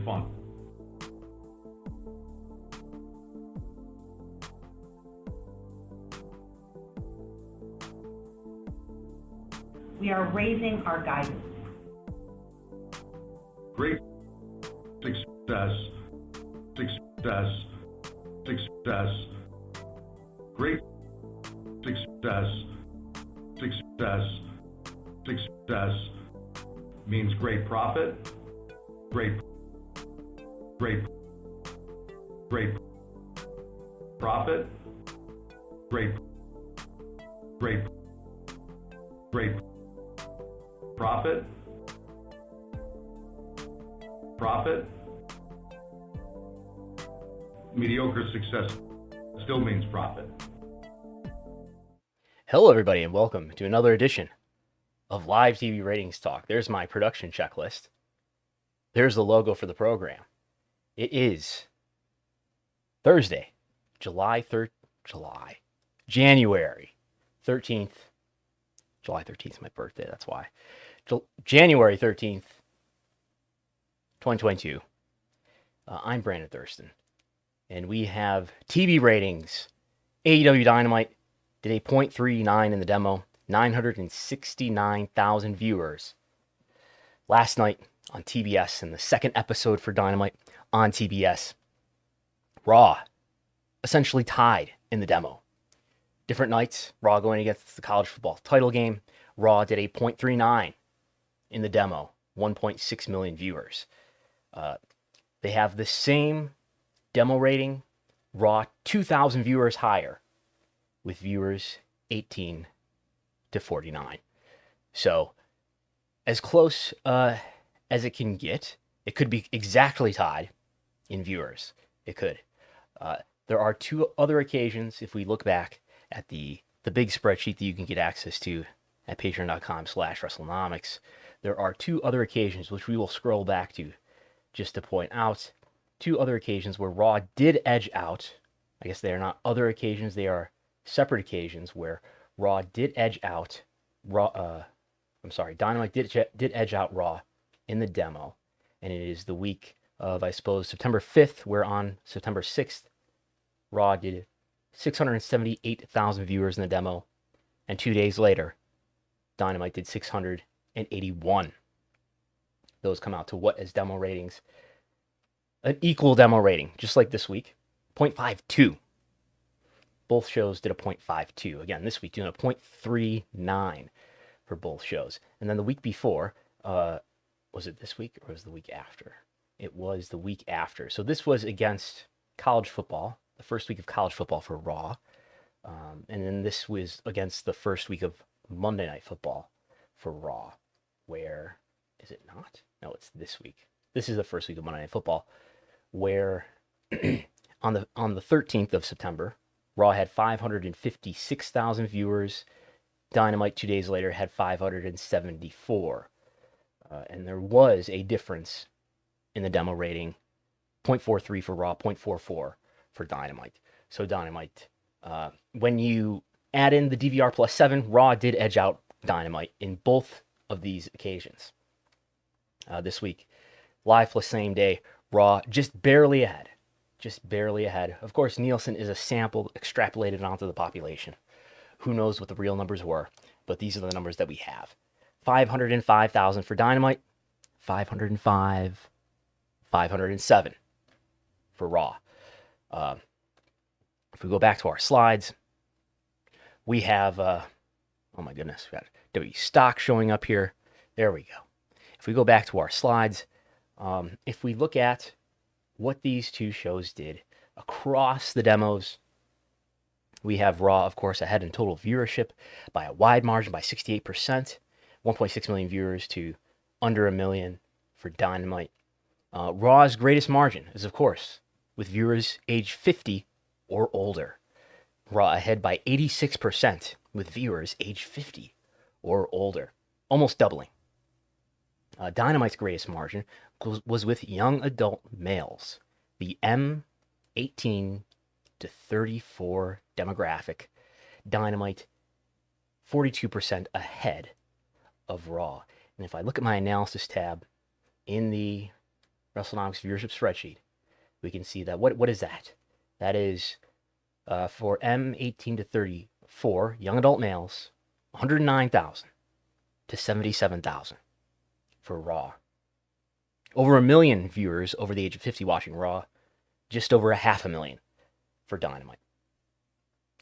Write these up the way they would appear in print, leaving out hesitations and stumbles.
fun. We are raising our guidance. Great success, success, success. Great success, success, success means great profit, great profit, great profit. Mediocre success still means profit. Hello, everybody, and welcome to another edition of Live TV Ratings Talk. There's my production checklist. There's the logo for the program. It is Thursday, January 13th. July 13th is my birthday, that's why. January 13th, 2022. I'm Brandon Thurston, and we have TV ratings. AEW Dynamite did a .39 in the demo, 969,000 viewers. Last night on TBS, in the second episode for Dynamite on TBS, Raw essentially tied in the demo. Different nights, Raw going against the college football title game. Raw did a .39 in the demo, 1.6 million viewers. They have the same demo rating, Raw 2,000 viewers higher, with viewers 18 to 49. So, as close as it can get, it could be exactly tied in viewers. It could. There are two other occasions, if we look back at the big spreadsheet that you can get access to at patreon.com/Wrestlenomics. There are two other occasions, which we will scroll back to just to point out. Two other occasions where Raw did edge out. I guess they are not other occasions, they are separate occasions where Raw did edge out Dynamite did edge out Raw in the demo. And it is the week of, I suppose, September 5th, where on September 6th, Raw did 678,000 viewers in the demo. And 2 days later, Dynamite did 681. Those come out to what as demo ratings? An equal demo rating, just like this week, 0.52. Both shows did a 0.52. Again, this week doing a 0.39 for both shows. And then the week before, was it this week or was it the week after? It was the week after. So this was against college football, the first week of college football for Raw. And then this was against the first week of Monday Night Football for Raw. Where, is it not? No, it's this week. This is the first week of Monday Night Football, where on the 13th of September, Raw had 556,000 viewers. Dynamite 2 days later had 574. And there was a difference in the demo rating, 0.43 for Raw, 0.44 for Dynamite. So Dynamite, when you add in the DVR plus 7, Raw did edge out Dynamite in both of these occasions. This week, live plus same day, Raw just barely ahead. Of course, Nielsen is a sample extrapolated onto the population. Who knows what the real numbers were, but these are the numbers that we have. 505,000 for Dynamite, 507 for Raw. If we go back to our slides, we have, oh my goodness, we got WWE stock showing up here. There we go. If we go back to our slides, if we look at what these two shows did across the demos, we have Raw, of course, ahead in total viewership by a wide margin, by 68%, 1.6 million viewers to under a million for Dynamite. Raw's greatest margin is, of course, with viewers age 50 or older. Raw ahead by 86% with viewers age 50 or older, almost doubling. Dynamite's greatest margin was with young adult males, the M18 to 34 demographic. Dynamite 42% ahead of Raw. And if I look at my analysis tab in the Wrestlenomics viewership spreadsheet, we can see that what is that? That is for M18 to 34 young adult males, 109,000 to 77,000 for Raw. Over 1 million viewers over the age of 50 watching Raw, just over 500,000 for Dynamite.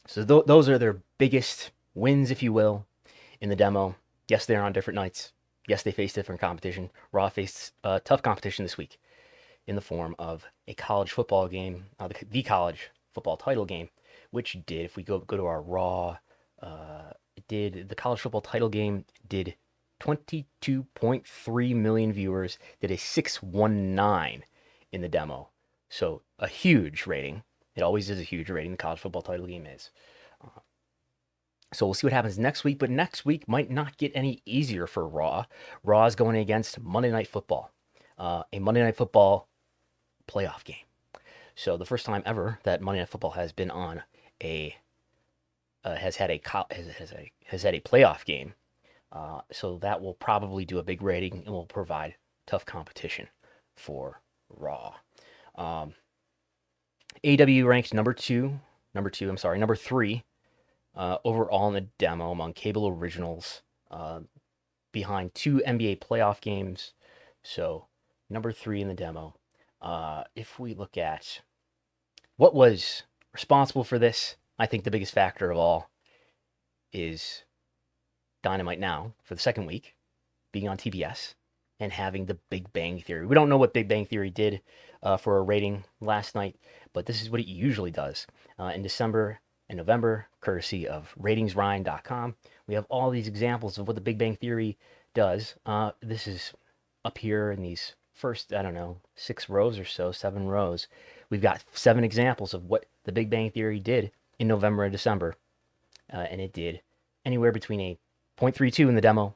So those are their biggest wins, if you will, in the demo. Yes, they're on different nights. Yes, they face different competition. Raw faced tough competition this week in the form of a college football game, the college football title game, which did, if we go to our Raw, the college football title game did 22.3 million viewers, did a 619 in the demo. So a huge rating. It always is a huge rating, the college football title game is. So we'll see what happens next week, but next week might not get any easier for Raw. Raw is going against Monday Night Football, a Monday Night Football playoff game. So the first time ever that Monday Night Football has been on has had a playoff game. So that will probably do a big rating and will provide tough competition for Raw. AEW ranked number three overall in the demo among cable originals, behind 2 NBA playoff games. So number 3 in the demo. If we look at what was responsible for this, I think the biggest factor of all is Dynamite now for the second week being on TBS and having the Big Bang Theory. We don't know what Big Bang Theory did for a rating last night, but this is what it usually does. In December and November, courtesy of ratingsryan.com, we have all these examples of what the Big Bang Theory does. This is up here in these first, 6 rows or so, 7 rows. We've got 7 examples of what the Big Bang Theory did in November and December. And it did anywhere between a 0.32 in the demo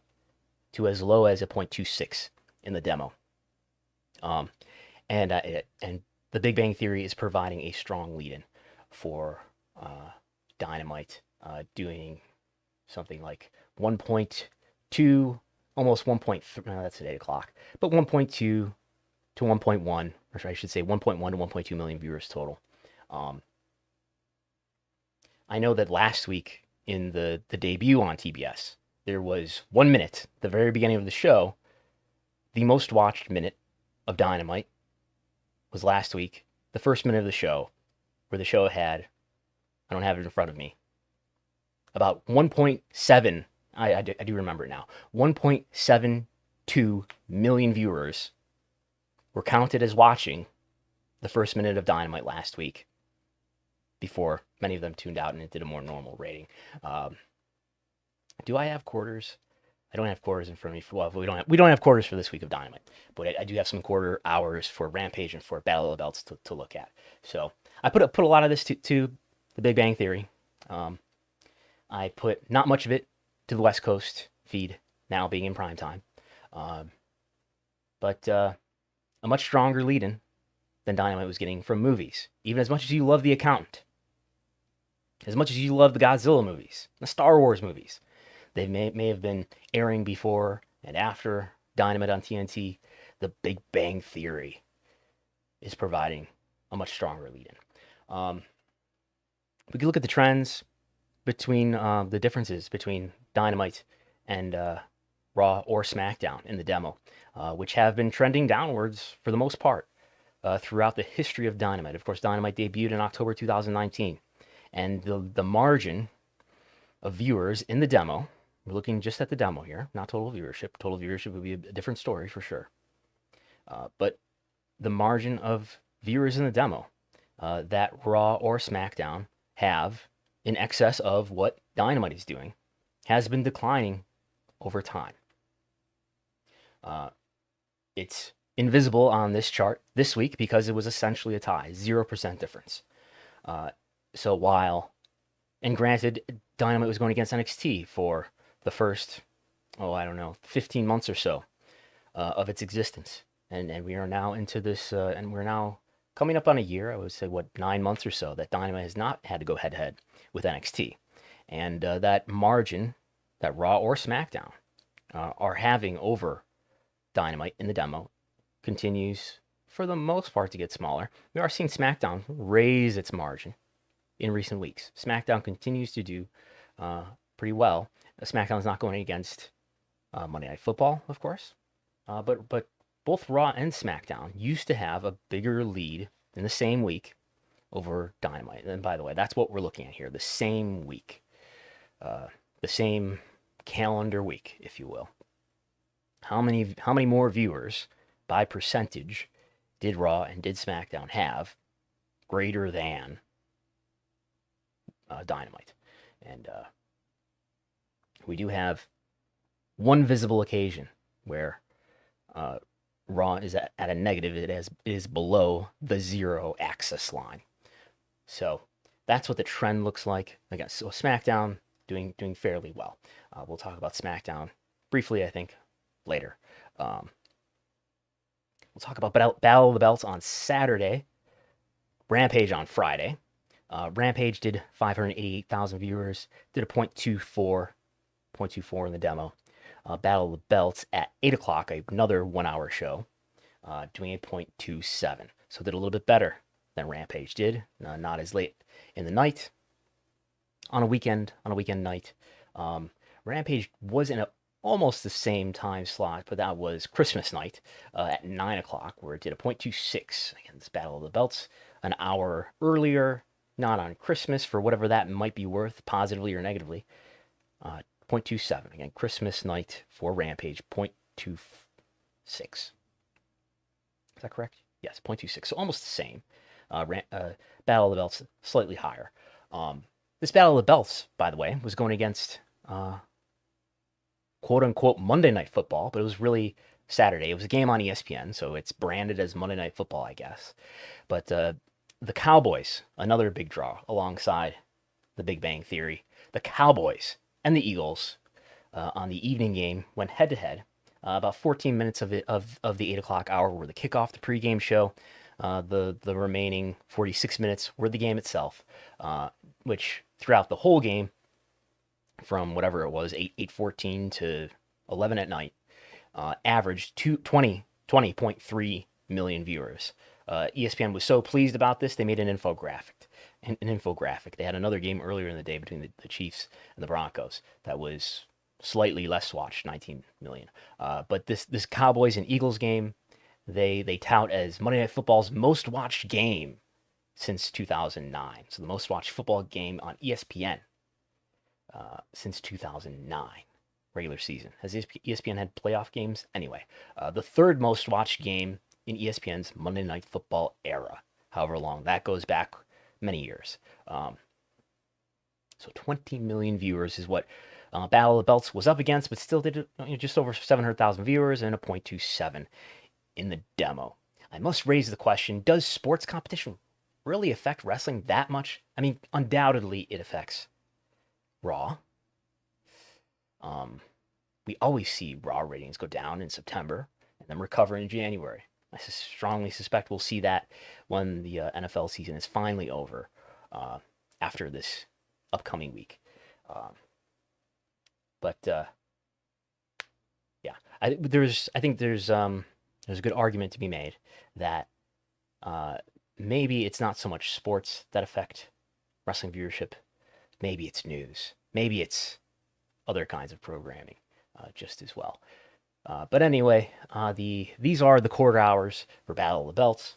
to as low as a 0.26 in the demo. And the Big Bang Theory is providing a strong lead-in for Dynamite, doing something like 1.2, almost 1.3, that's at 8 o'clock, but 1.2 to 1.1, or I should say 1.1 to 1.2 million viewers total. I know that last week in the debut on TBS, there was 1 minute, the very beginning of the show, the most watched minute of Dynamite was last week, the first minute of the show, where the show had, I don't have it in front of me, about 1.7, I do remember it now, 1.72 million viewers were counted as watching the first minute of Dynamite last week, before many of them tuned out and it did a more normal rating. Do I have quarters? I don't have quarters in front of me. Well, we don't have quarters for this week of Dynamite, but I do have some quarter hours for Rampage and for Battle of the Belts to look at. So I put a lot of this to the Big Bang Theory. I put not much of it to the West Coast feed now being in prime time, but a much stronger lead-in than Dynamite was getting from movies. Even as much as you love The Accountant, as much as you love the Godzilla movies, the Star Wars movies, they may have been airing before and after Dynamite on TNT. The Big Bang Theory is providing a much stronger lead-in. We can look at the trends between the differences between Dynamite and Raw or SmackDown in the demo, which have been trending downwards for the most part throughout the history of Dynamite. Of course, Dynamite debuted in October 2019, and the margin of viewers in the demo, we're looking just at the demo here, not total viewership. Total viewership would be a different story for sure. But the margin of viewers in the demo that Raw or SmackDown have in excess of what Dynamite is doing has been declining over time. It's invisible on this chart this week because it was essentially a tie, 0% difference. So while, and granted, Dynamite was going against NXT for the first, 15 months or so of its existence. And we are now into this, and we're now coming up on a year, I would say, 9 months or so, that Dynamite has not had to go head-to-head with NXT. And that margin that Raw or SmackDown are having over Dynamite in the demo continues for the most part, to get smaller. We are seeing SmackDown raise its margin in recent weeks. SmackDown continues to do pretty well. SmackDown is not going against Monday Night Football, of course, but both Raw and SmackDown used to have a bigger lead in the same week over Dynamite. And by the way, that's what we're looking at here, the same week, the same calendar week, if you will. How many more viewers by percentage did Raw and did SmackDown have greater than Dynamite? And we do have one visible occasion where Raw is at a negative. It is below the 0 axis line. So that's what the trend looks like. Again, so SmackDown doing fairly well. We'll talk about SmackDown briefly, I think, later. We'll talk about Battle of the Belts on Saturday, Rampage on Friday. Rampage did 588,000 viewers, did a .24 in the demo. Battle of the Belts at 8 o'clock, another 1 hour show, doing a .27. So did a little bit better than Rampage did, not as late in the night. On a weekend night. Rampage was in almost the same time slot, but that was Christmas night at 9 o'clock, where it did a .26. Again, this Battle of the Belts, an hour earlier, not on Christmas, for whatever that might be worth, positively or negatively. .27. Again, Christmas night for Rampage, .26. Is that correct? Yes, .26. So almost the same. Battle of the Belts, slightly higher. This Battle of the Belts, by the way, was going against quote-unquote Monday Night Football, but it was really Saturday. It was a game on ESPN, so it's branded as Monday Night Football, I guess. But the Cowboys, another big draw alongside the Big Bang Theory. The Cowboys and the Eagles on the evening game went head-to-head. About 14 minutes of the 8 o'clock hour were the kickoff, the pregame show. The remaining 46 minutes were the game itself, which throughout the whole game, from whatever it was, 8:14 to 11 at night, averaged 20.3 million viewers. ESPN was so pleased about this, they made an infographic. They had another game earlier in the day between the Chiefs and the Broncos that was slightly less watched, 19 million. But this Cowboys and Eagles game, they tout as Monday Night Football's most watched game since 2009. So the most watched football game on ESPN since 2009, regular season. Has ESPN had playoff games? Anyway, the third most watched game in ESPN's Monday Night Football era, however long that goes back, many years. So 20 million viewers is what Battle of the Belts was up against, but still did just over 700,000 viewers and a .27 in the demo. I must raise the question, does sports competition really affect wrestling that much? I mean, undoubtedly it affects Raw. We always see Raw ratings go down in September and then recover in January. I strongly suspect we'll see that when the NFL season is finally over after this upcoming week. Yeah, I think there's a good argument to be made that maybe it's not so much sports that affect wrestling viewership. Maybe it's news. Maybe it's other kinds of programming just as well. But anyway, these are the quarter hours for Battle of the Belts,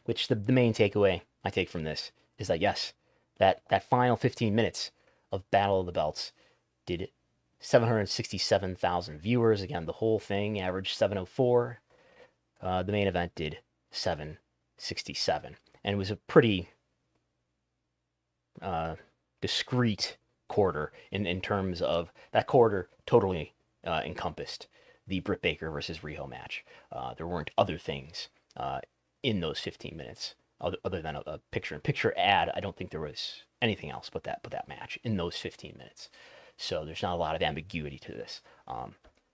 which the main takeaway I take from this is that, yes, that final 15 minutes of Battle of the Belts did 767,000 viewers. Again, the whole thing averaged 704. The main event did 767. And it was a pretty discrete quarter in terms of that quarter totally encompassed the Britt Baker versus Riho match. There weren't other things in those 15 minutes other than a picture-in-picture ad. I don't think there was anything else but that match in those 15 minutes. So there's not a lot of ambiguity to this.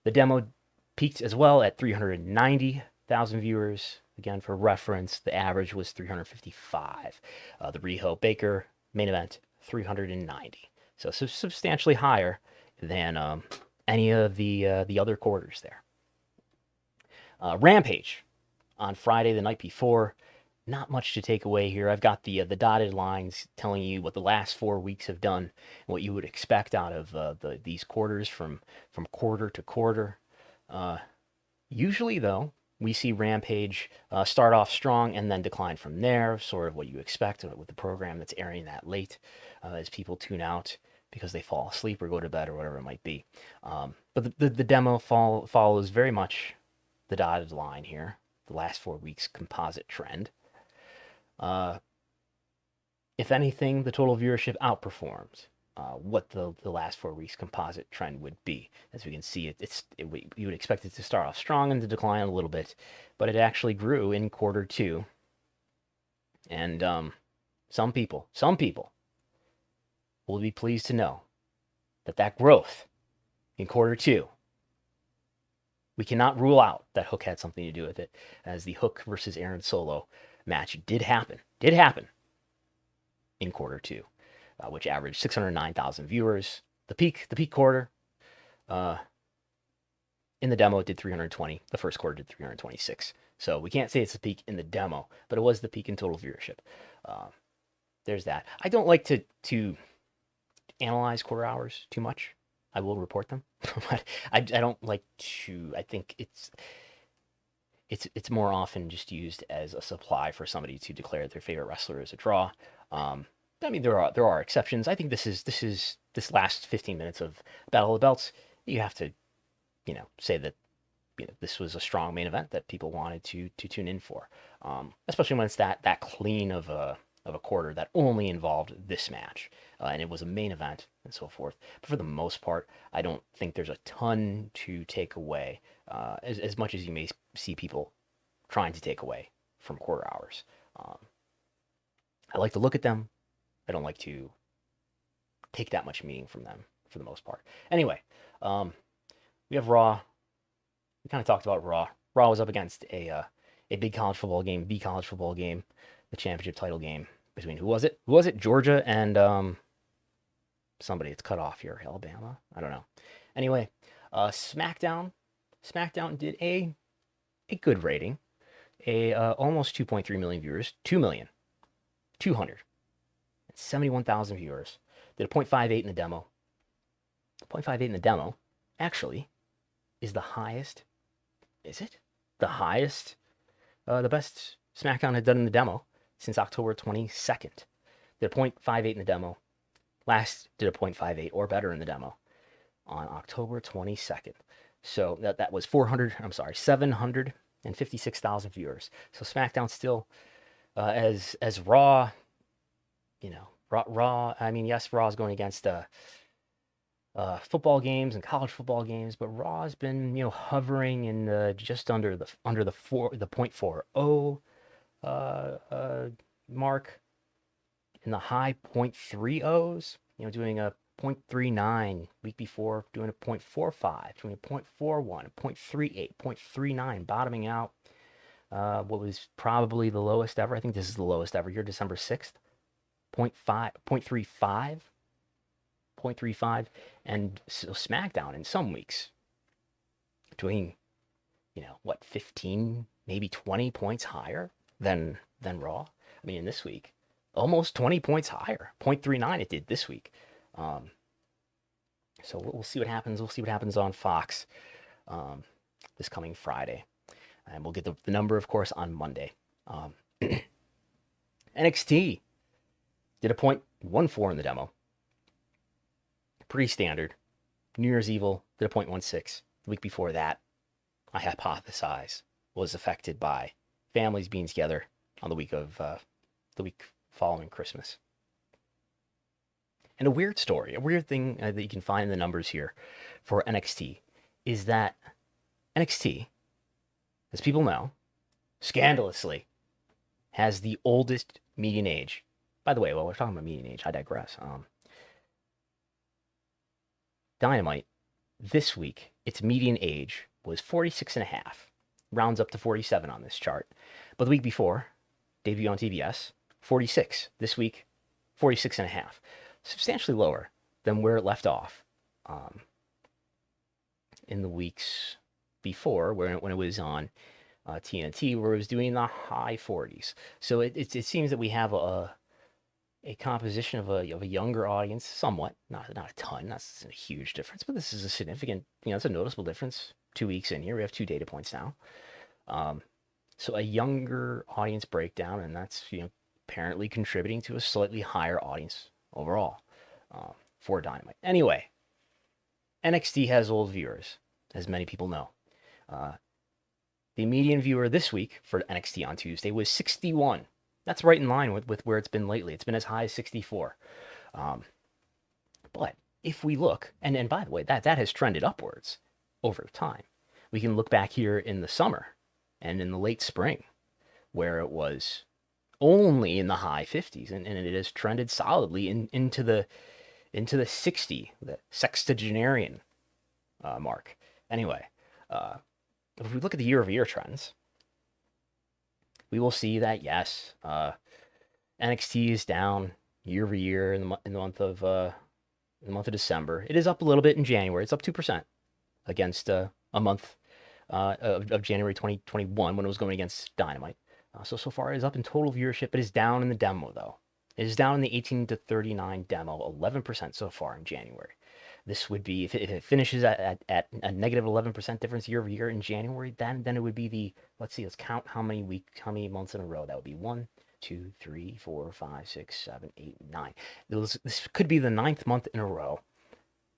The demo peaked as well at 390,000 viewers. Again, for reference, the average was 355. The Riho Baker main event, 390. So substantially higher than any of the other quarters there. Rampage on Friday, the night before. Not much to take away here. I've got the dotted lines telling you what the last 4 weeks have done and what you would expect out of these quarters from quarter to quarter. Usually, though, we see Rampage start off strong and then decline from there, sort of what you expect with the program that's airing that late as people tune out because they fall asleep or go to bed or whatever it might be. But the demo follows very much the dotted line here, the last 4 weeks composite trend. If anything, the total viewership outperforms what the last 4 weeks composite trend would be. As we can see, you would expect it to start off strong and to decline a little bit, but it actually grew in quarter 2. And some people will be pleased to know that growth in quarter 2, we cannot rule out that Hook had something to do with it, as the Hook versus Aaron Solo match did happen in quarter 2, which averaged 609,000 viewers. The peak quarter in the demo, it did 320. The first quarter did 326. So we can't say it's the peak in the demo, but it was the peak in total viewership. There's that. I don't like to analyze quarter hours too much. I will report them, but I don't like to. I think it's more often just used as a supply for somebody to declare their favorite wrestler as a draw. I mean, there are exceptions. I think this last 15 minutes of Battle of the Belts, you have to, say that, this was a strong main event that people wanted to tune in for, especially when it's that clean of a quarter that only involved this match, and it was a main event and so forth. But for the most part, I don't think there's a ton to take away, as much as you may see people trying to take away from quarter hours. I like to look at them. I don't like to take that much meaning from them for the most part. Anyway, we have Raw. We kind of talked about Raw. Raw was up against a big college football game, the college football game, the championship title game between who was it? Georgia and somebody. It's cut off here. Alabama? I don't know. Anyway, SmackDown. SmackDown did a good rating. Almost 2.3 million viewers. 2,271,000 viewers. Did a 0.58 in the demo. 0.58 in the demo actually is the highest. Is it? The highest, the best SmackDown had done in the demo since October 22nd. Did a 0.58 in the demo. Last did a 0.58 or better in the demo on October 22nd. So that was 756,000 viewers. So SmackDown still, as Raw, Raw. I mean, yes, Raw is going against football games and college football games, but Raw has been hovering in just under the 0.40 mark, in the high 0.30s. Doing a 0.39 week before, doing a 0.45, doing a 0.41, 0.38, 0.39, bottoming out. What was probably the lowest ever. I think this is the lowest ever here, December 6th. 0.35, and so SmackDown in some weeks doing, 15, maybe 20 points higher than Raw. I mean, in this week, almost 20 points higher, 0.39 it did this week. So we'll see what happens. We'll see what happens on Fox this coming Friday, and we'll get the number, of course, on Monday. NXT did a 0.14 in the demo. Pretty standard. New Year's Evil did a 0.16. The week before that, I hypothesize, was affected by families being together on the week following Christmas. And a weird thing that you can find in the numbers here for NXT is that NXT, as people know, scandalously, has the oldest median age. By the way, while we're talking about median age, I digress. Dynamite, this week, its median age was 46 and a half. Rounds up to 47 on this chart. But the week before, debut on TBS, 46. This week, 46 and a half. Substantially lower than where it left off in the weeks before, when it was on TNT, where it was doing the high 40s. So it seems that we have a composition of a younger audience, somewhat, not a ton, that's a huge difference, but this is a significant, it's a noticeable difference. 2 weeks in here, we have 2 data points now. So a younger audience breakdown, and that's apparently contributing to a slightly higher audience overall for Dynamite. Anyway, NXT has old viewers, as many people know. The median viewer this week for NXT on Tuesday was 61. That's right in line with where it's been lately. It's been as high as 64. But if we look, and by the way, that has trended upwards over time. We can look back here in the summer and in the late spring, where it was only in the high 50s, and it has trended solidly into the 60, the sextagenarian mark. Anyway, if we look at the year-over-year trends, we will see that yes, NXT is down year-over-year in the month of December. It is up a little bit in January. It's up 2% against a month of January 2021 when it was going against Dynamite. So far it is up in total viewership. It is down in the demo though. It is down in the 18 to 39 demo, 11% so far in January. This would be, if it finishes at a negative 11% difference year over year in January, then it would be let's count how many months in a row. That would be 1, 2, 3, 4, 5, 6, 7, 8, 9. This could be the 9th month in a row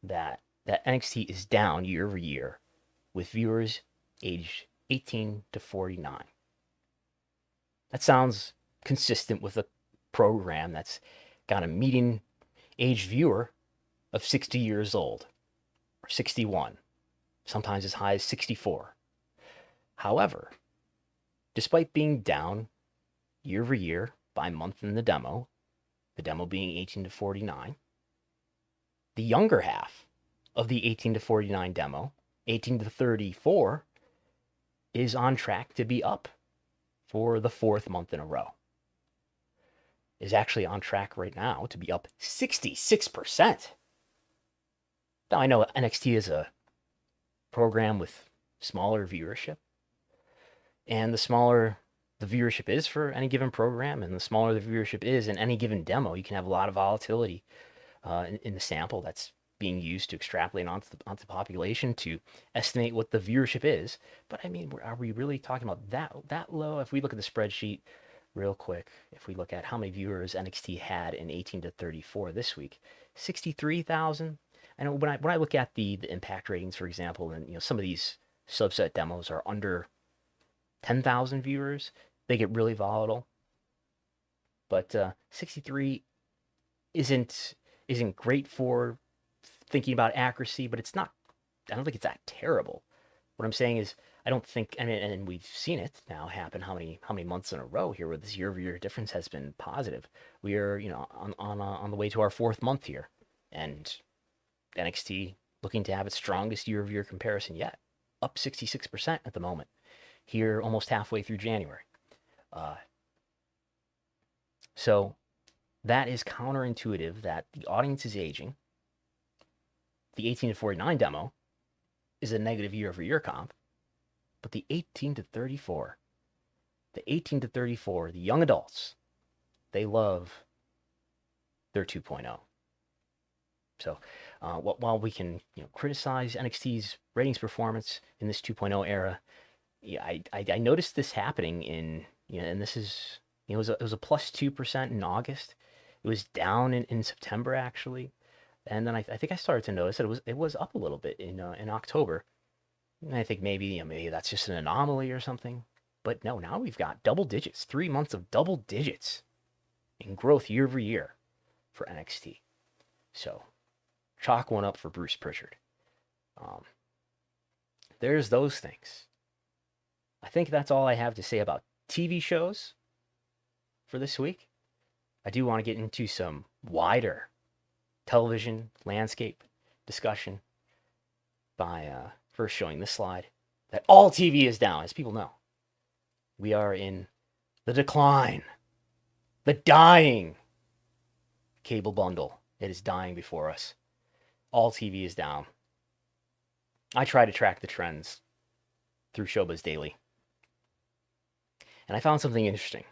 that NXT is down year over year with viewers aged 18 to 49. That sounds consistent with a program that's got a median age viewer of 60 years old, or 61, sometimes as high as 64. However, despite being down year over year by month in the demo being 18 to 49, the younger half of the 18 to 49 demo, 18 to 34, is on track to be up for the 4th month in a row. Is actually on track right now to be up 66%. Now, I know NXT is a program with smaller viewership, and the smaller the viewership is for any given program, and the smaller the viewership is in any given demo, you can have a lot of volatility in the sample that's being used to extrapolate onto the population to estimate what the viewership is. But I mean, are we really talking about that low? If we look at the spreadsheet real quick, if we look at how many viewers NXT had in 18 to 34 this week, 63,000. And when I look at the impact ratings, for example, and some of these subset demos are under 10,000 viewers, they get really volatile. But 63 isn't great for thinking about accuracy, but it's not. I don't think it's that terrible. What I'm saying is, I don't think, and we've seen it now happen how many months in a row here where this year-over-year difference has been positive. We are on the way to our 4th month here, and NXT looking to have its strongest year-over-year comparison yet, up 66% at the moment, here almost halfway through January. So that is counterintuitive that the audience is aging. The 18 to 49 demo is a negative year-over-year comp, but the 18 to 34, the young adults, they love their 2.0. So while we can criticize NXT's ratings performance in this 2.0 era, I noticed this happening in and this is it was a plus 2% in August. It was down in September actually, and then I think I started to notice that it was up a little bit in October. And I think maybe that's just an anomaly or something. But no, now we've got double digits, 3 months of double digits in growth year over year for NXT. So chalk one up for Bruce Pritchard. There's those things. I think that's all I have to say about TV shows for this week. I do want to get into some wider television landscape discussion by first showing this slide that all TV is down. As people know, we are in the decline, the dying cable bundle. It is dying before us. All TV is down. I try to track the trends through Showbuzz Daily. And I found something interesting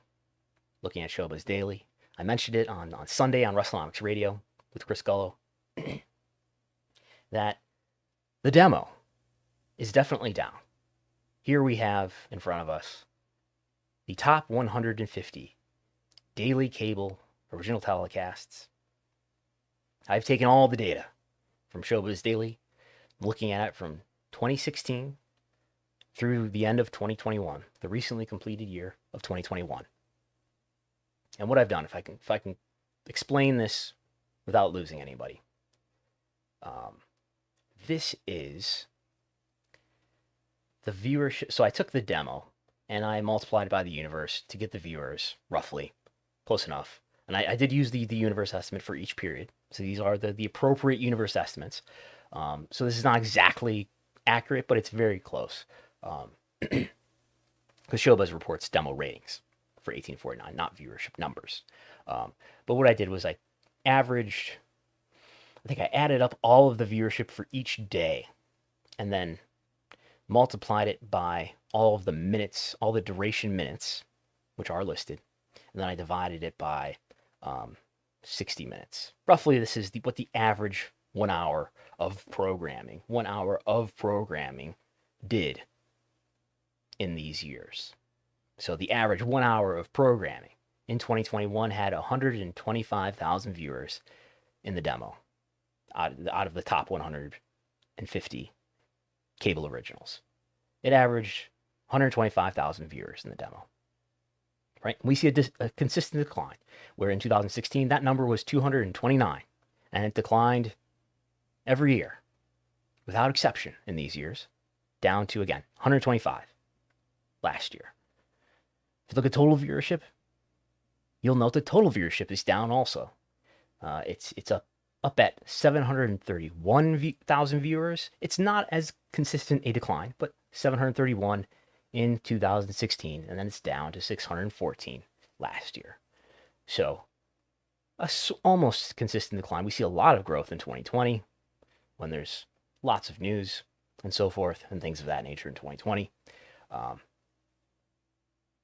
looking at Showbuzz Daily. I mentioned it on Sunday on Wrestlenomics Radio with Chris Gullo, that the demo is definitely down. Here we have in front of us the top 150 daily cable original telecasts. I've taken all the data from Showbiz Daily, looking at it from 2016 through the end of 2021, the recently completed year of 2021. And what I've done, if I can explain this without losing anybody, this is the viewership. So I took the demo and I multiplied by the universe to get the viewers roughly close enough. And I did use the universe estimate for each period. So these are the appropriate universe estimates. So this is not exactly accurate, but it's very close. Because Showbuzz reports demo ratings for 18-49, not viewership numbers. But what I did was I think I added up all of the viewership for each day and then multiplied it by all of the minutes, all the duration minutes, which are listed. And then I divided it by 60 minutes. Roughly, this is what the average 1 hour of programming did in these years. So the average 1 hour of programming in 2021 had 125,000 viewers in the demo out of the top 150 cable originals. It averaged 125,000 viewers in the demo. Right? We see a consistent decline, where in 2016 that number was 229, and it declined every year, without exception in these years, down to, again, 125 last year. If you look at total viewership, you'll note that total viewership is down also. It's up at 731,000 viewers. It's not as consistent a decline, but 731 in 2016, and then it's down to 614 last year. So, almost consistent decline. We see a lot of growth in 2020 when there's lots of news and so forth and things of that nature in 2020.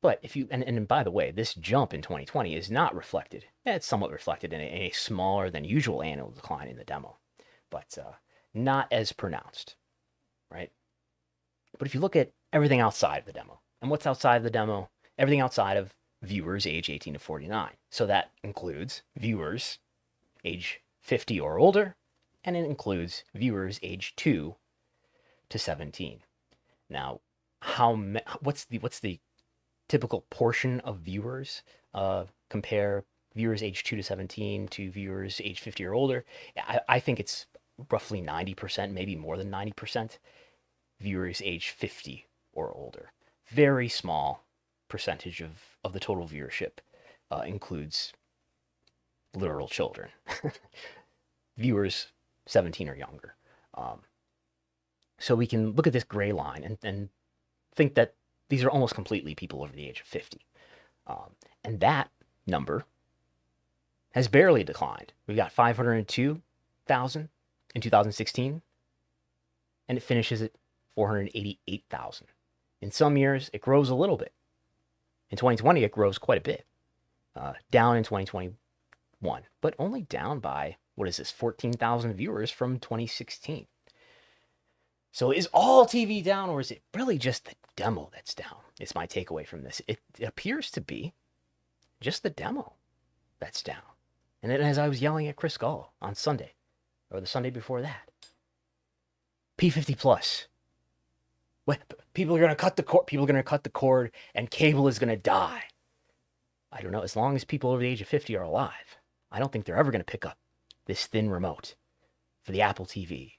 But if you, and by the way, this jump in 2020 is not reflected. It's somewhat reflected in a smaller than usual annual decline in the demo, but not as pronounced, right? But if you look at everything outside of the demo, and what's outside of the demo? Everything outside of viewers age 18 to 49. So that includes viewers age 50 or older, and it includes viewers age 2 to 17. Now, what's the typical portion of viewers? Compare viewers age 2 to 17 to viewers age 50 or older. I think it's roughly 90%, maybe more than 90%. Viewers age 50 or older. Very small percentage of the total viewership includes literal children. Viewers 17 or younger. So we can look at this gray line and think that these are almost completely people over the age of 50. And that number has barely declined. We've got 502,000 in 2016, and it finishes at 488,000. In some years, it grows a little bit. In 2020, it grows quite a bit. Down in 2021, but only down by, 14,000 viewers from 2016. So is all TV down, or is it really just the demo that's down? It's my takeaway from this. It appears to be just the demo that's down. And then as I was yelling at Chris Gullo on Sunday, or the Sunday before that, P50 plus. People are going to cut the cord. People are going to cut the cord, and cable is going to die. I don't know. As long as people over the age of 50 are alive, I don't think they're ever going to pick up this thin remote for the Apple TV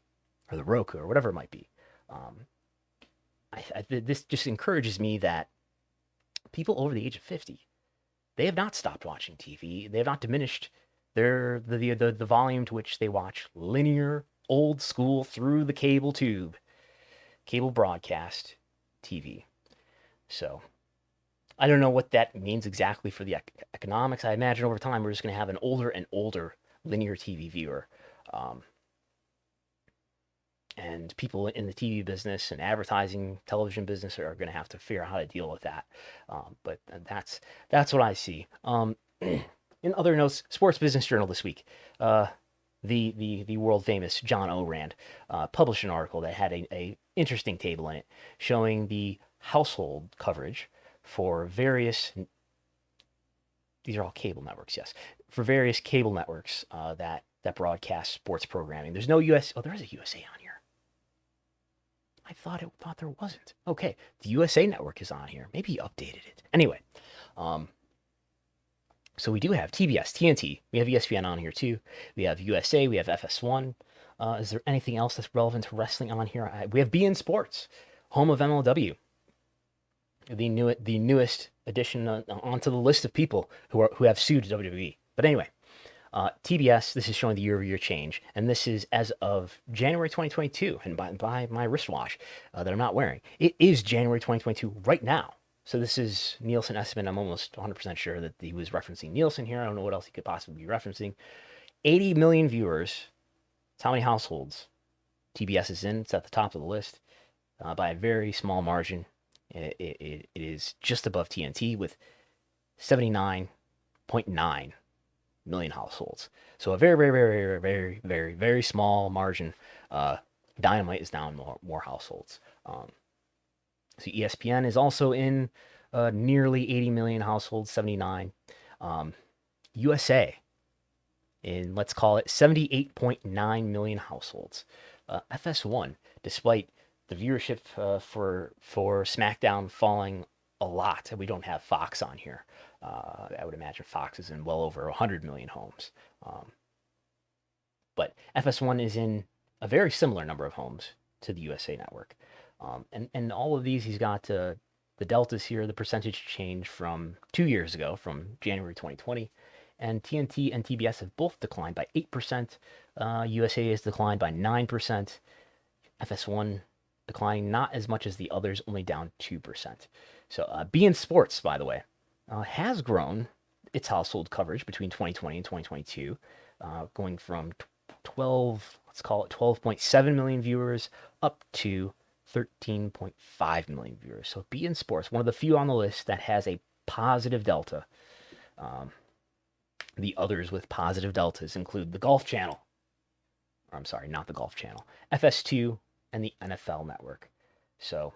or the Roku or whatever it might be. This just encourages me that people over the age of 50, they have not stopped watching TV. They have not diminished the volume to which they watch linear, old school, through the cable tube, cable broadcast TV. So I don't know what that means exactly for the economics. I imagine over time we're just going to have an older and older linear TV viewer. and people in the TV business and advertising television business are going to have to figure out how to deal with that. But that's what I see. In other notes, Sports Business Journal this week, the world famous John Orand published an article that had a interesting table in it showing the household coverage for various. These are all cable networks, yes, for various cable networks that broadcast sports programming. There's no US. Oh, there is a USA on here. I thought there wasn't. Okay, the USA Network is on here. Maybe he updated it. Anyway, so we do have TBS, TNT. We have ESPN on here too. We have USA. We have FS1. Is there anything else that's relevant to wrestling on here? We have beIN Sports, home of MLW. The newest addition onto the list of people who have sued WWE. But anyway, TBS. This is showing the year-over-year change, and this is as of January 2022. And by my wristwatch that I'm not wearing, it is January 2022 right now. So this is Nielsen estimate. I'm almost 100% sure that he was referencing Nielsen here. I don't know what else he could possibly be referencing. 80 million viewers. That's how many households TBS is in. It's at the top of the list by a very small margin. It is just above TNT with 79.9 million households. So a very, very, very, very, very, very small margin. Dynamite is down more households. So ESPN is also in nearly 80 million households, 79. USA in, let's call it, 78.9 million households. FS1, despite the viewership for SmackDown falling a lot, we don't have Fox on here. I would imagine Fox is in well over 100 million homes. But FS1 is in a very similar number of homes to the USA Network. And all of these, he's got the deltas here, the percentage change from 2 years ago, from January 2020. And TNT and TBS have both declined by 8%. USA has declined by 9%. FS1 declining not as much as the others, only down 2%. So beIN Sports, by the way, has grown its household coverage between 2020 and 2022, going from 12.7 million viewers up to 13.5 million viewers. So beIN Sports, one of the few on the list that has a positive delta. The others with positive deltas include the Golf Channel. Or I'm sorry, not the Golf Channel. FS2 and the NFL Network. So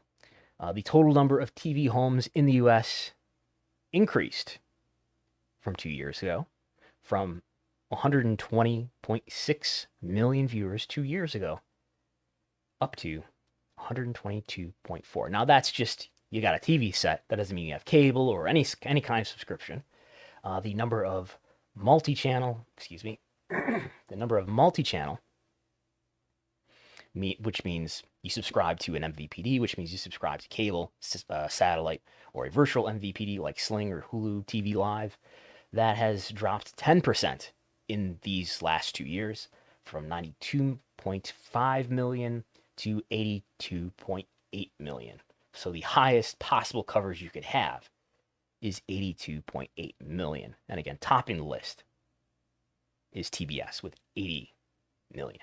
the total number of TV homes in the U.S. increased from 2 years ago, from 120.6 million viewers 2 years ago, up to 122.4. Now that's just, you got a TV set. That doesn't mean you have cable or any kind of subscription. The number of multi-channel, the number of multi-channel, which means you subscribe to an MVPD, which means you subscribe to cable, satellite, or a virtual MVPD like Sling or Hulu TV Live, that has dropped 10% in these last 2 years, from 92.5 million to 82.8 million. So the highest possible coverage you could have is 82.8 million. And again, topping the list is TBS with 80 million.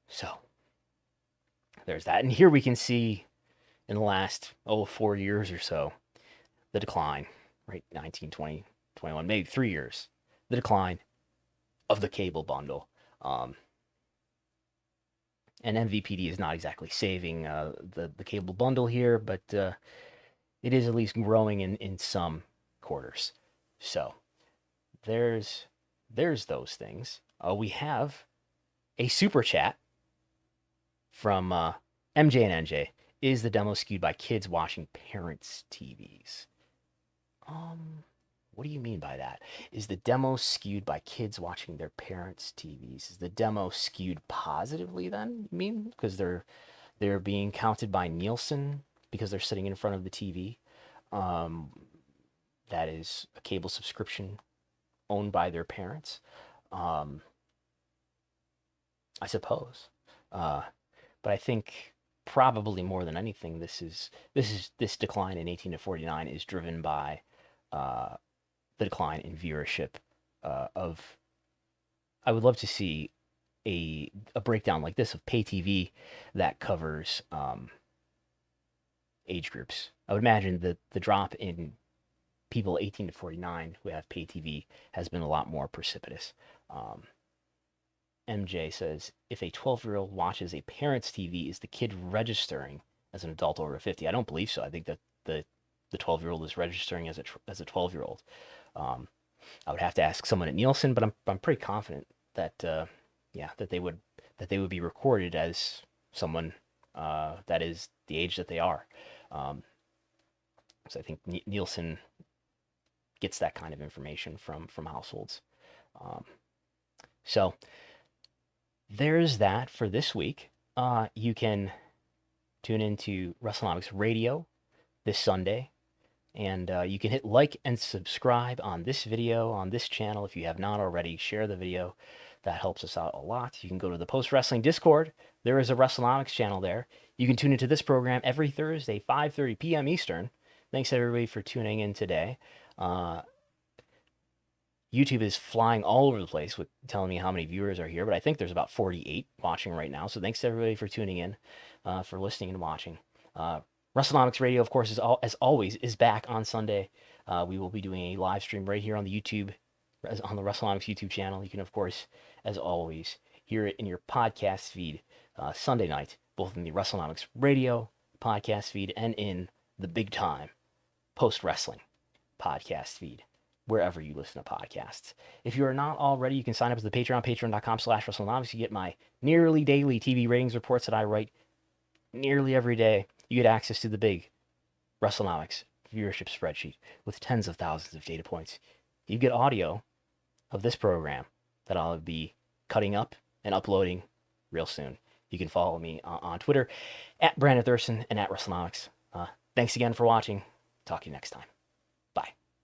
So there's that. And here we can see in the last 4 years or so, the decline, right? 19, 20, 21, maybe 3 years, the decline of the cable bundle. And MVPD is not exactly saving the cable bundle here, but it is at least growing in some quarters. So there's those things. We have a super chat from MJ and NJ. Is the demo skewed by kids watching parents' TVs? What do you mean by that? Is the demo skewed by kids watching their parents' TVs? Is the demo skewed positively then, you mean? Because they're being counted by Nielsen because they're sitting in front of the TV. That is a cable subscription owned by their parents. I suppose. But I think probably more than anything, this decline in 18 to 49 is driven by the decline in viewership of. I would love to see a breakdown like this of pay TV that covers age groups. I would imagine that the drop in people 18 to 49 who have pay TV has been a lot more precipitous. MJ says, if a 12-year-old watches a parent's TV, is the kid registering as an adult over 50? I don't believe so. I think that the 12-year-old is registering as a 12-year-old. I would have to ask someone at Nielsen, but I'm pretty confident that that they would be recorded as someone that is the age that they are. So I think Nielsen gets that kind of information from households. So there's that for this week. You can tune into Wrestlenomics Radio this Sunday, and you can hit like and subscribe on this video, on this channel. If you have not already, share the video. That helps us out a lot. You can go to the Post Wrestling Discord. There is a Wrestlenomics channel there. You can tune into this program every Thursday, 5:30 p.m. Eastern. Thanks everybody for tuning in today. YouTube is flying all over the place with telling me how many viewers are here, but I think there's about 48 watching right now. So thanks to everybody for tuning in, for listening and watching. Wrestlenomics Radio, of course, as always, is back on Sunday. We will be doing a live stream right here on the YouTube, on the Wrestlenomics YouTube channel. You can, of course, as always, hear it in your podcast feed Sunday night, both in the Wrestlenomics Radio podcast feed and in the big time Post Wrestling podcast feed, wherever you listen to podcasts. If you are not already, you can sign up as the Patreon, patreon.com/Wrestlenomics. You get my nearly daily TV ratings reports that I write nearly every day. You get access to the big Wrestlenomics viewership spreadsheet with tens of thousands of data points. You get audio of this program that I'll be cutting up and uploading real soon. You can follow me on Twitter at Brandon Thurston and at Wrestlenomics. Thanks again for watching. Talk to you next time.